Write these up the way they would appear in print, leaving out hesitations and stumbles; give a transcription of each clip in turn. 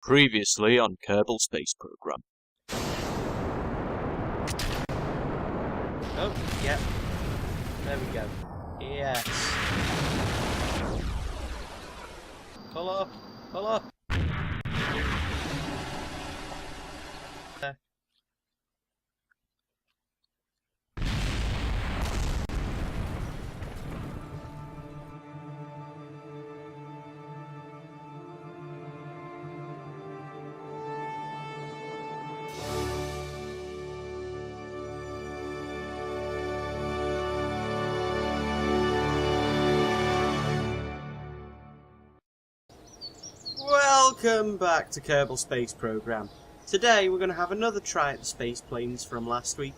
Previously on Kerbal Space Program. Oh, yep. There we go. Yes. Pull up! Pull up! Welcome back to Kerbal Space Program. Today we're going to have another try at the space planes from last week,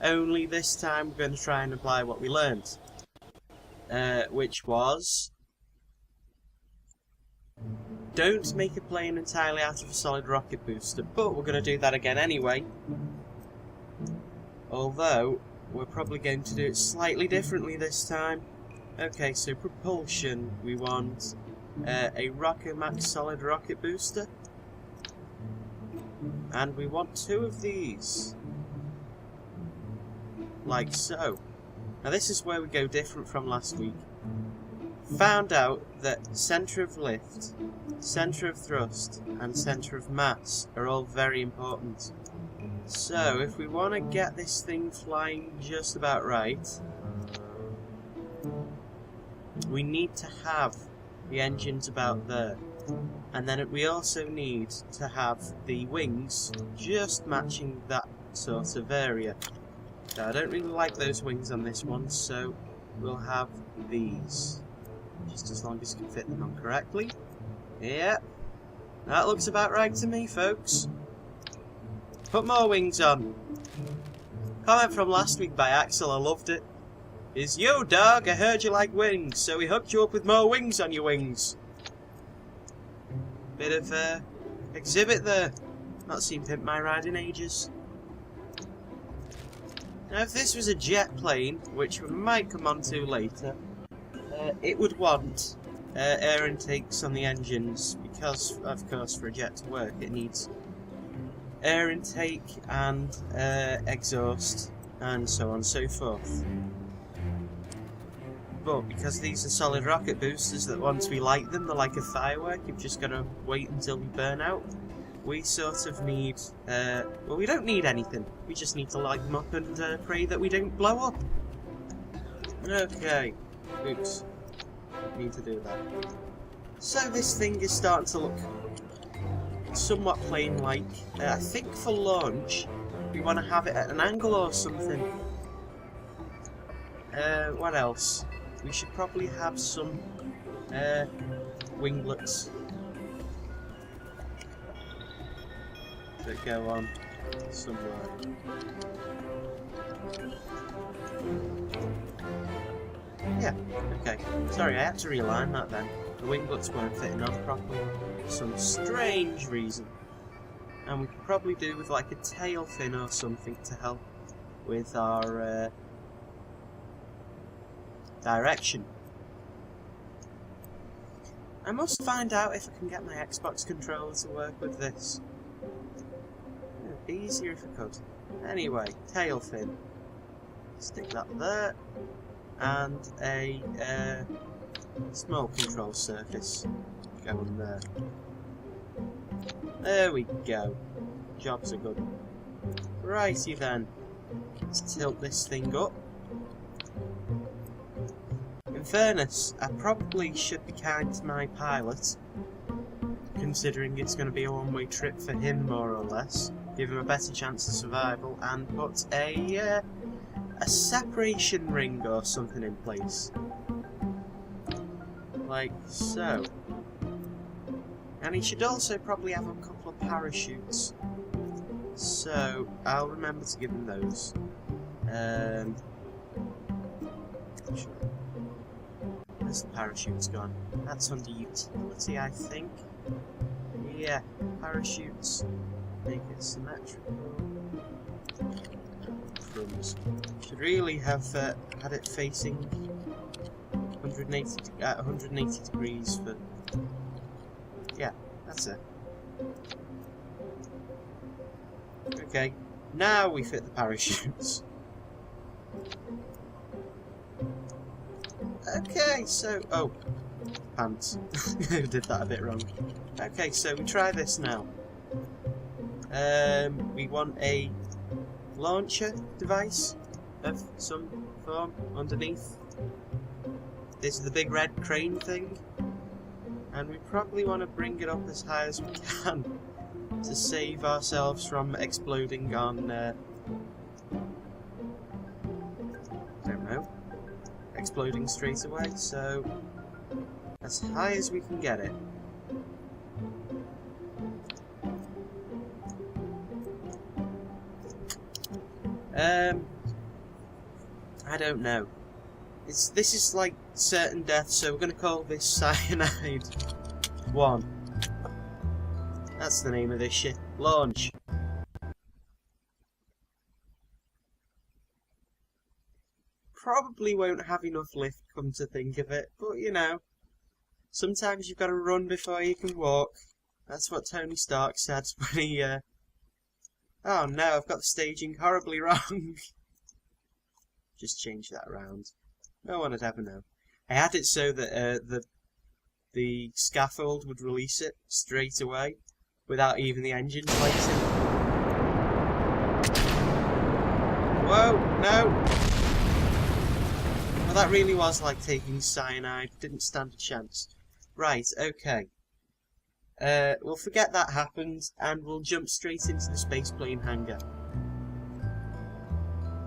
only this time we're going to try and apply what we learned. Which was... don't make a plane entirely out of a solid rocket booster, but we're going to do that again anyway. Although, we're probably going to do it slightly differently this time. Okay, so propulsion, we want a Rocket Max solid rocket booster. And we want 2 of these. Like so. Now this is where we go different from last week. Found out that centre of lift, centre of thrust, and centre of mass are all very important. So, if we want to get this thing flying just about right, we need to have the engines about there. And then we also need to have the wings just matching that sort of area. Now, I don't really like those wings on this one, so we'll have these. Just as long as you can fit them on correctly. Yeah, that looks about right to me, folks. Put more wings on. Comment from last week by Axel, I loved it. Is, yo dog, I heard you like wings, so we hooked you up with more wings on your wings. Bit of exhibit there. Not seen Pimp My Ride in ages. Now if this was a jet plane, which we might come on to later, it would want air intakes on the engines, because of course for a jet to work it needs air intake and exhaust and so on and so forth. But because these are solid rocket boosters that once we light them, they're like a firework, you've just got to wait until we burn out. We sort of need, well, we don't need anything, we just need to light them up and pray that we don't blow up. Okay, oops, need to do that. So this thing is starting to look somewhat plane-like. I think for launch, we want to have it at an angle or something. What else? We should probably have some winglets that go on somewhere. Yeah, okay. Sorry, I had to realign that then. The winglets weren't fitting on properly for some strange reason. And we could probably do with like a tail fin or something to help with our direction. I must find out if I can get my Xbox controller to work with this. It'd be easier if I could. Anyway, tail fin. Stick that there. And a small control surface going there. There we go. Jobs are good. Righty then. Let's tilt this thing up. In fairness, I probably should be kind to my pilot, considering it's going to be a one-way trip for him more or less, give him a better chance of survival, and put a separation ring or something in place. Like so. And he should also probably have a couple of parachutes. So, I'll remember to give him those. Where's the parachutes gone? That's under utility, I think. Yeah, parachutes. Make it symmetrical. Crumbs. Should really have had it facing 180 degrees for... yeah, that's it. Okay, now we fit the parachutes. Okay, so... Oh, pants. I did that a bit wrong. Okay, so we try this now. We want a launcher device of some form underneath. This is the big red crane thing. And we probably want to bring it up as high as we can to save ourselves from exploding on... I don't know. Exploding straight away, so as high as we can get it. I don't know. This is like certain death, so we're gonna call this Cyanide 1. That's the name of this shit. Launch. Probably won't have enough lift, come to think of it, but you know, sometimes you've got to run before you can walk. That's what Tony Stark said when he, Oh no, I've got the staging horribly wrong. Just change that around. No one would ever know. I had it so that the scaffold would release it straight away, without even the engine plating. Whoa, no! Well, that really was like taking cyanide. Didn't stand a chance. Right, okay. We'll forget that happened, and we'll jump straight into the spaceplane hangar.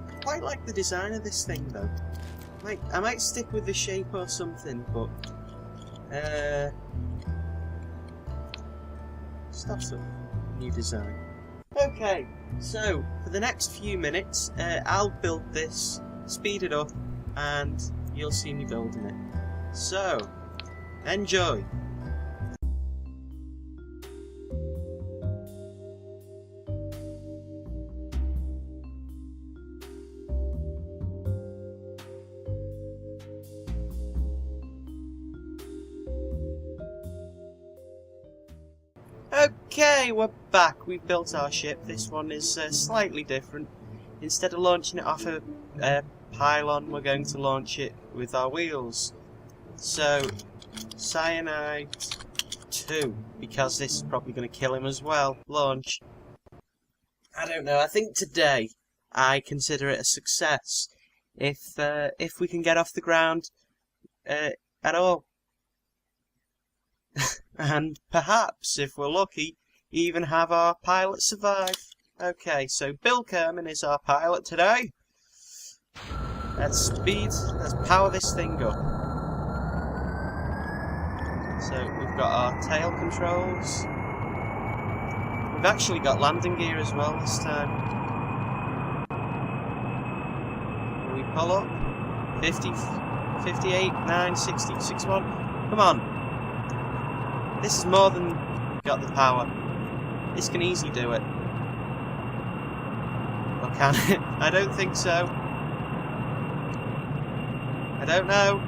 I quite like the design of this thing, though. I might stick with the shape or something, but... stuff some new design. Okay, so, for the next few minutes, I'll build this, speed it up, and you'll see me building it. So, enjoy! Okay, we're back. We've built our ship. This one is slightly different. Instead of launching it off a pylon, we're going to launch it with our wheels. So, Cyanide 2, because this is probably going to kill him as well. Launch. I don't know. I think today I consider it a success if we can get off the ground at all. And perhaps, if we're lucky, even have our pilot survive. Okay, so Bill Kerman is our pilot today. Let's power this thing up. So we've got our tail controls. We've actually got landing gear as well this time. We pull up. 50, 58, 9, 60, 61. Come on. This is more than got the power. This can easily do it. Or can it? I don't think so. I don't know.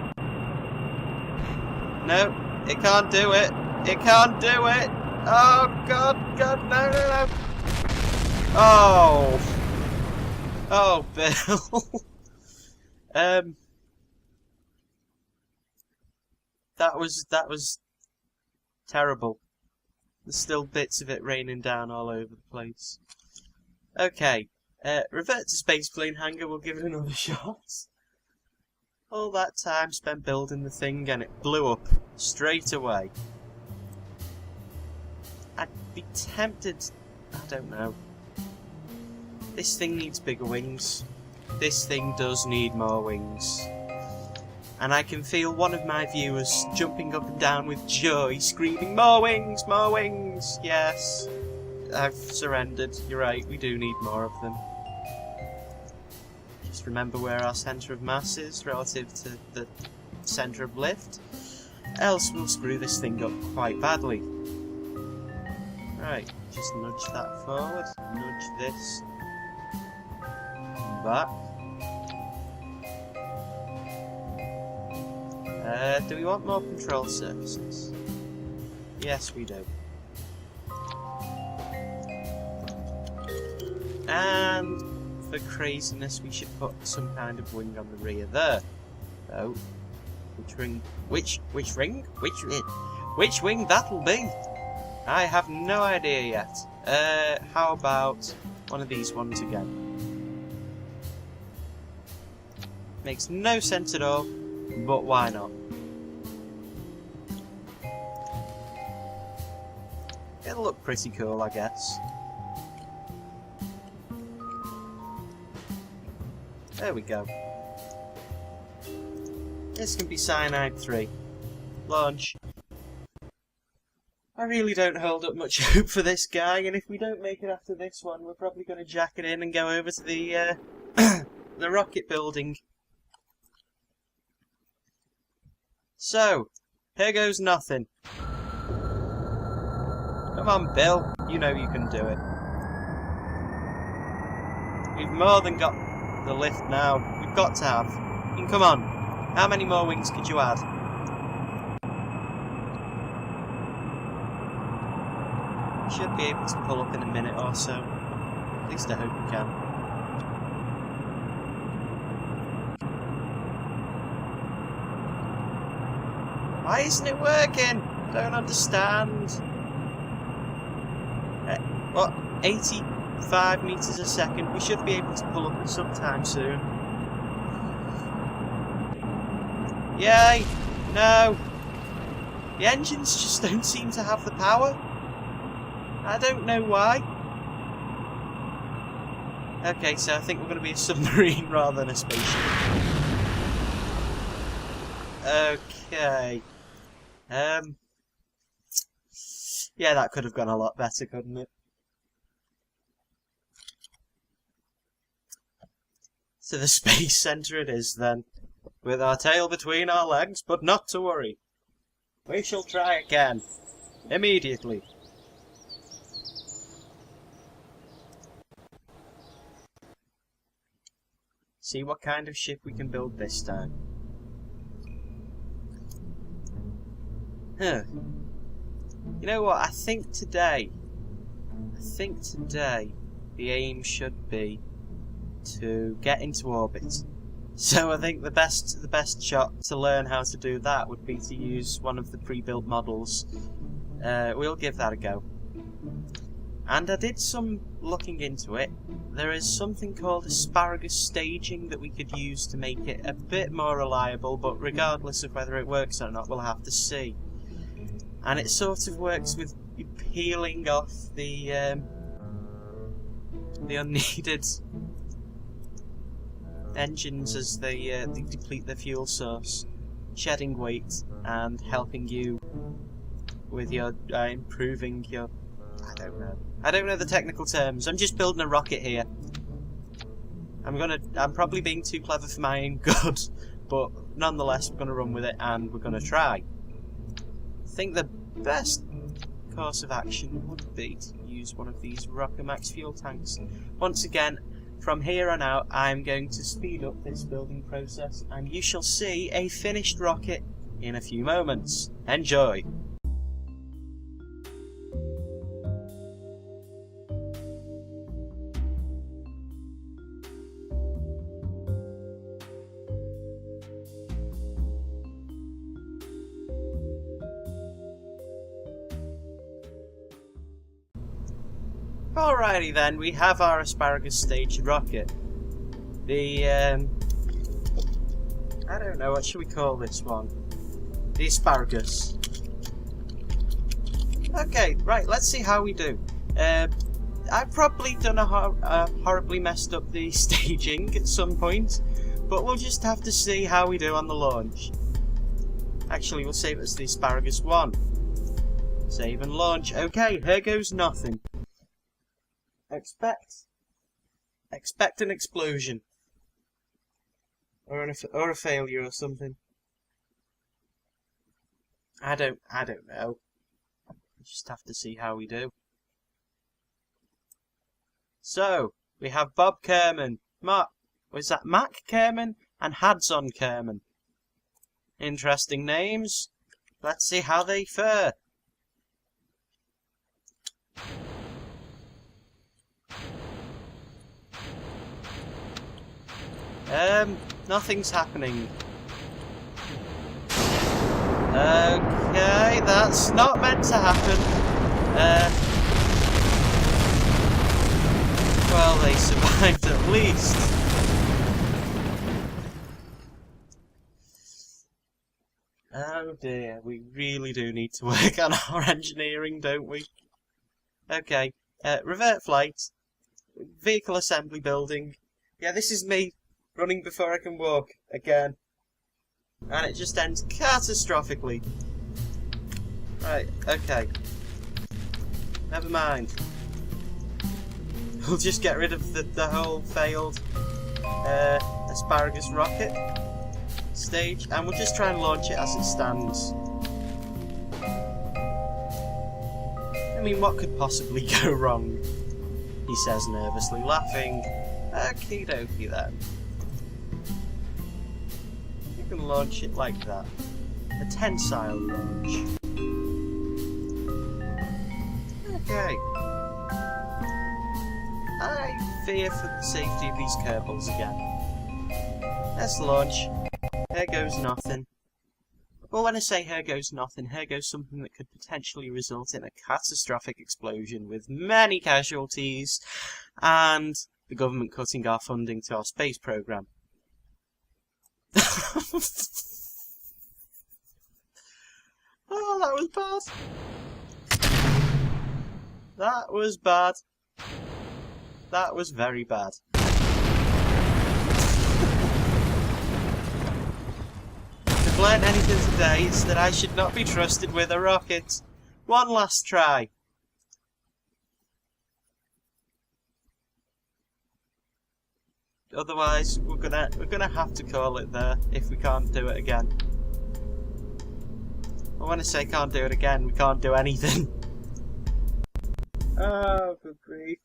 No, it can't do it. It can't do it. Oh god, god, no, no, no. Oh. Oh, Bill. That was terrible. There's still bits of it raining down all over the place. Okay, revert to spaceplane hangar, we'll give it another shot. All that time spent building the thing and it blew up straight away. I'd be tempted, I don't know. This thing needs bigger wings. This thing does need more wings. And I can feel one of my viewers jumping up and down with joy, screaming, "More wings! More wings!" Yes, I've surrendered. You're right, we do need more of them. Just remember where our centre of mass is relative to the centre of lift. Else we'll screw this thing up quite badly. Right, just nudge that forward, nudge this back. Do we want more control surfaces? Yes, we do. for craziness, we should put some kind of wing on the rear there. So, which ring? Which ring? Which wing that'll be? I have no idea yet. How about one of these ones again? Makes no sense at all, but why not? It'll look pretty cool, I guess. There we go. This can be Cyanide 3. Launch. I really don't hold up much hope for this guy, and if we don't make it after this one, we're probably going to jack it in and go over to the the rocket building. So, here goes nothing. Come on, Bill. You know you can do it. We've more than got the lift now. We've got to have. And come on. How many more wings could you add? We should be able to pull up in a minute or so. At least I hope we can. Why isn't it working? Don't understand. What? 85 meters a second. We should be able to pull up at some time soon. Yay! No! The engines just don't seem to have the power. I don't know why. Okay, so I think we're going to be a submarine rather than a spaceship. Okay. Yeah, that could have gone a lot better, couldn't it? To the space centre it is, then. With our tail between our legs, but not to worry. We shall try again. Immediately. See what kind of ship we can build this time. Huh. You know what, I think today the aim should be to get into orbit. So I think the best shot to learn how to do that would be to use one of the pre-built models. We'll give that a go. And I did some looking into it. There is something called asparagus staging that we could use to make it a bit more reliable, but regardless of whether it works or not, we'll have to see. And it sort of works with peeling off the unneeded engines as they deplete their fuel source, shedding weight and helping you with your improving your... I don't know the technical terms. I'm just building a rocket here. I'm probably being too clever for my own good, but nonetheless we're gonna run with it and we're gonna try. I think the best course of action would be to use one of these Rockamax fuel tanks. Once again, from here on out, I'm going to speed up this building process, and you shall see a finished rocket in a few moments. Enjoy! Alrighty then, we have our asparagus stage rocket. The, I don't know, what should we call this one? The asparagus. Okay, right, let's see how we do. I've probably done a horribly messed up the staging at some point, but we'll just have to see how we do on the launch. Actually, we'll save it as the asparagus 1. Save and launch. Okay, here goes nothing. Expect an explosion, or a failure or something. I don't know. We just have to see how we do. So we have Bob Kerman, Mac Kerman, and Hadson Kerman. Interesting names. Let's see how they fare. Nothing's happening. Okay, that's not meant to happen. Well, they survived at least. Oh dear, we really do need to work on our engineering, don't we? Okay, revert flight. Vehicle assembly building. Yeah, this is me running before I can walk again. And it just ends catastrophically. Right, okay. Never mind. We'll just get rid of the whole failed asparagus rocket stage, and we'll just try and launch it as it stands. I mean, what could possibly go wrong? He says nervously, laughing. Okie dokie then. You can launch it like that. A tensile launch. Okay. I fear for the safety of these Kerbals again. Let's launch. Here goes nothing. Well, when I say here goes nothing, here goes something that could potentially result in a catastrophic explosion with many casualties and the government cutting our funding to our space program. Oh, that was bad. That was bad. That was very bad. If I've learned anything today, it's that I should not be trusted with a rocket. One last try. Otherwise, we're gonna have to call it there if we can't do it again. I want to say can't do it again. We can't do anything. Oh, good grief.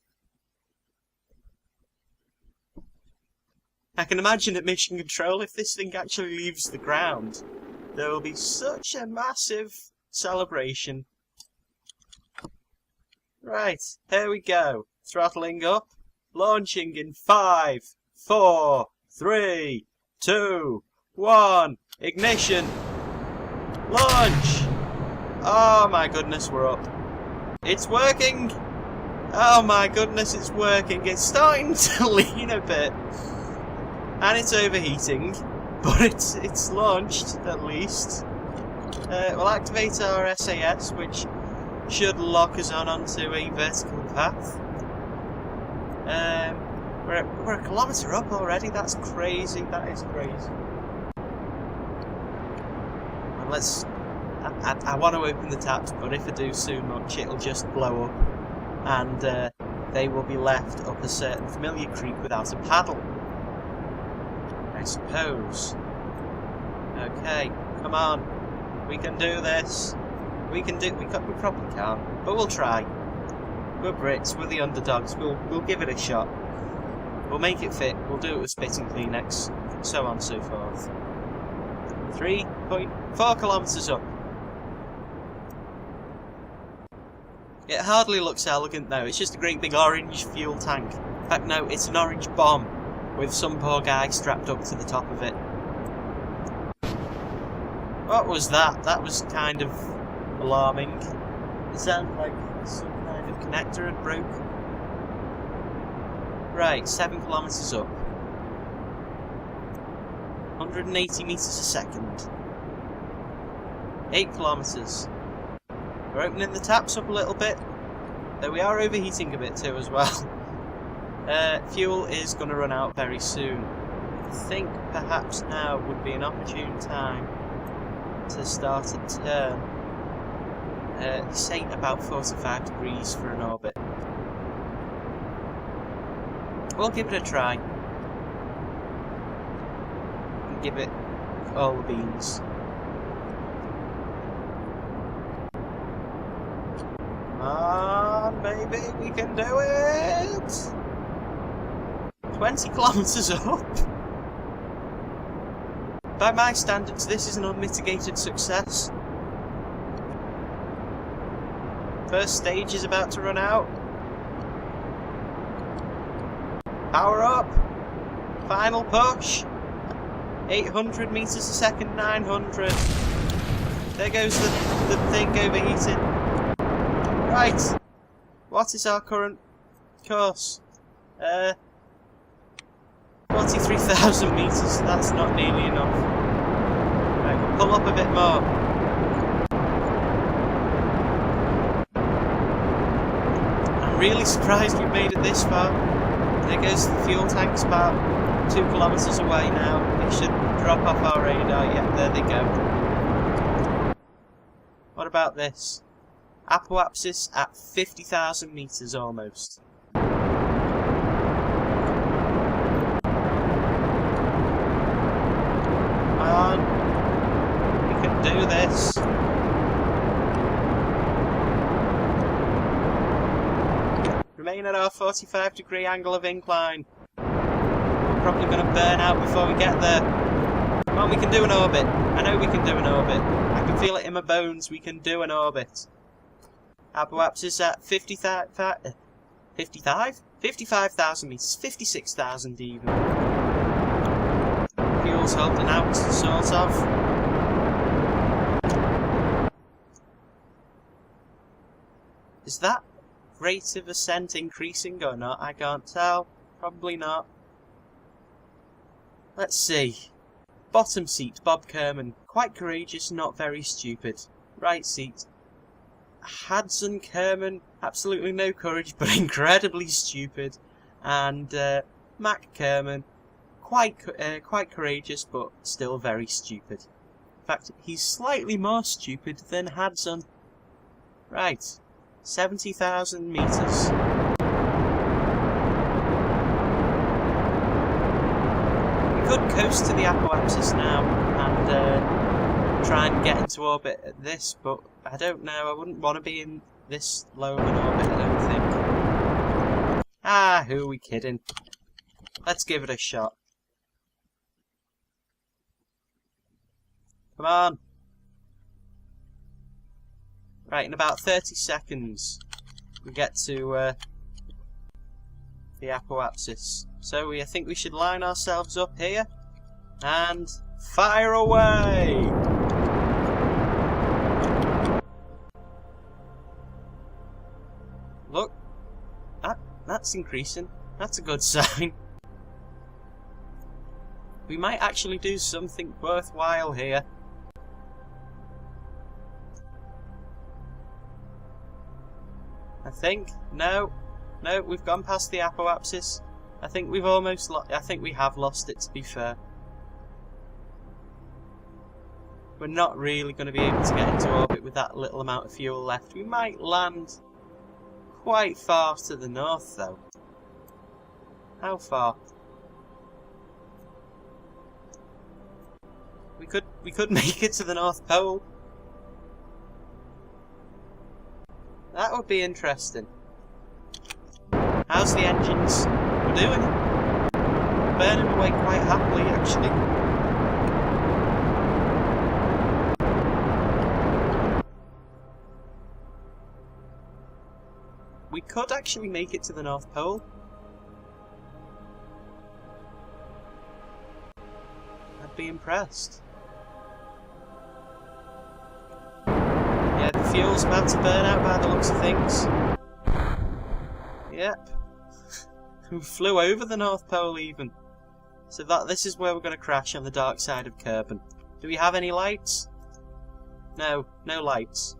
I can imagine at Mission Control, if this thing actually leaves the ground, there will be such a massive celebration. Right, here we go. Throttling up. Launching in 5, 4, 3, 2, 1. Ignition. Launch. Oh my goodness, we're up. It's working. Oh my goodness, it's working. It's starting to lean a bit. And it's overheating, but it's launched, at least. We'll activate our SAS, which should lock us onto a vertical path. We're a kilometre up already, that's crazy, that is crazy. And let's... I want to open the taps, but if I do too much, it'll just blow up. And they will be left up a certain familiar creek without a paddle. I suppose. Okay, come on. We can do this. We probably can't, but we'll try. We're Brits, we're the underdogs, we'll give it a shot. We'll make it fit, we'll do it with spitting Kleenex, so on and so forth. 3.4 kilometres up. It hardly looks elegant though, it's just a great big orange fuel tank. In fact no, it's an orange bomb, with some poor guy strapped up to the top of it. What was that? That was kind of alarming. It sounded like some kind of connector had broke. Right, 7 kilometres up. 180 metres a second. 8 kilometres. We're opening the taps up a little bit, though we are overheating a bit too as well. Fuel is going to run out very soon. I think perhaps now would be an opportune time to start a turn. Say about 45 degrees for an orbit. We'll give it a try. And give it all the beans. Come on, baby, we can do it! 20 kilometres up! By my standards, this is an unmitigated success. First stage is about to run out. Power up! Final push! 800 meters a second, 900. There goes the thing overheating. Right! What is our current course? 43,000 meters. That's not nearly enough. Right, we'll pull up a bit more. I'm really surprised we've made it this far. There goes the fuel tank's about 2 kilometers away now. It should drop off our radar. Yeah, there they go. What about this? Apoapsis at 50,000 meters almost. Come on. We can do this. Remain at our 45-degree angle of incline. We're probably going to burn out before we get there. Come on, we can do an orbit. I know we can do an orbit. I can feel it in my bones. We can do an orbit. Apoapsis at 55,000 meters, 56,000 even. Fuel's holding out, sort of. Is that rate of ascent increasing or not? I can't tell. Probably not. Let's see. Bottom seat, Bob Kerman. Quite courageous, not very stupid. Right seat. Hudson Kerman, absolutely no courage, but incredibly stupid. And Mac Kerman, quite courageous, but still very stupid. In fact, he's slightly more stupid than Hudson. Right, 70,000 meters. We could coast to the Apoapsis now and try and get into orbit at this, but I don't know. I wouldn't want to be in this low of an orbit, I don't think. Ah, who are we kidding? Let's give it a shot. Come on. Right, in about 30 seconds we get to the Apoapsis. So I think we should line ourselves up here and fire away! Look, that's increasing. That's a good sign. We might actually do something worthwhile here. I think. No, we've gone past the Apoapsis. I think we've almost I think we have lost it, to be fair. We're not really going to be able to get into orbit with that little amount of fuel left. We might land quite far to the north, though. How far? We could make it to the North Pole. That would be interesting. How's the engines? We're doing it. We're burning away quite happily, actually. We could actually make it to the North Pole. I'd be impressed. Yeah, the fuel's about to burn out by the looks of things. Yep. We flew over the North Pole even. So this is where we're going to crash on the dark side of Kerbal. Do we have any lights? No lights.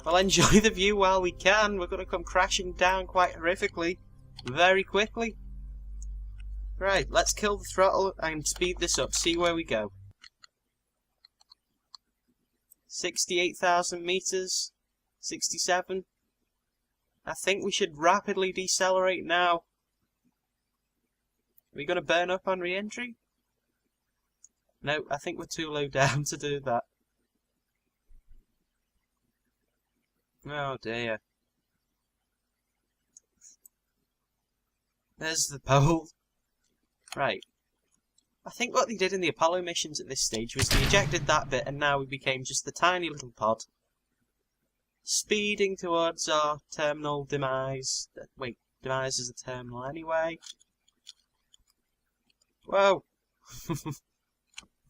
Well, enjoy the view while we can. We're going to come crashing down quite horrifically. Very quickly. Right, let's kill the throttle and speed this up. See where we go. 68,000 meters. 67. I think we should rapidly decelerate now. Are we going to burn up on re-entry? No, I think we're too low down to do that. Oh dear. There's the pole. Right. I think what they did in the Apollo missions at this stage was they ejected that bit and now we became just the tiny little pod. Speeding towards our terminal demise. Wait, demise is a terminal anyway. Whoa! I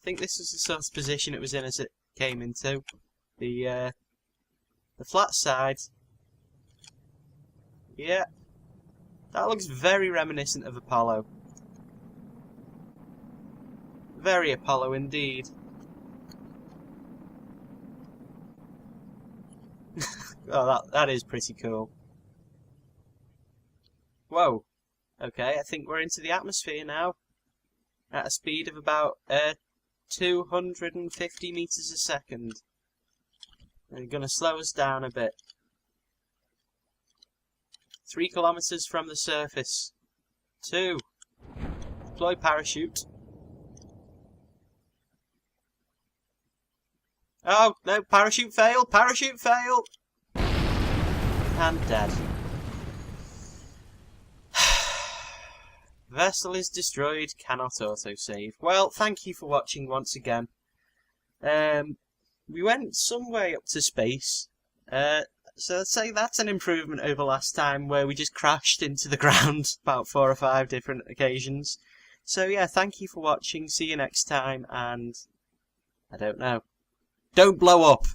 think this was the sort of position it was in as it came into. The flat side. Yeah. That looks very reminiscent of Apollo. Very Apollo indeed. Oh, that is pretty cool. Whoa. Okay, I think we're into the atmosphere now. At a speed of about 250 meters a second. They're going to slow us down a bit. 3 kilometers from the surface. 2. Deploy parachute. Oh, no, parachute fail, parachute fail! And dead. Vessel is destroyed, cannot autosave. Well, thank you for watching once again. We went some way up to space. So I'd say that's an improvement over last time where we just crashed into the ground about 4 or 5 different occasions. So yeah, thank you for watching, see you next time, and I don't know. Don't blow up!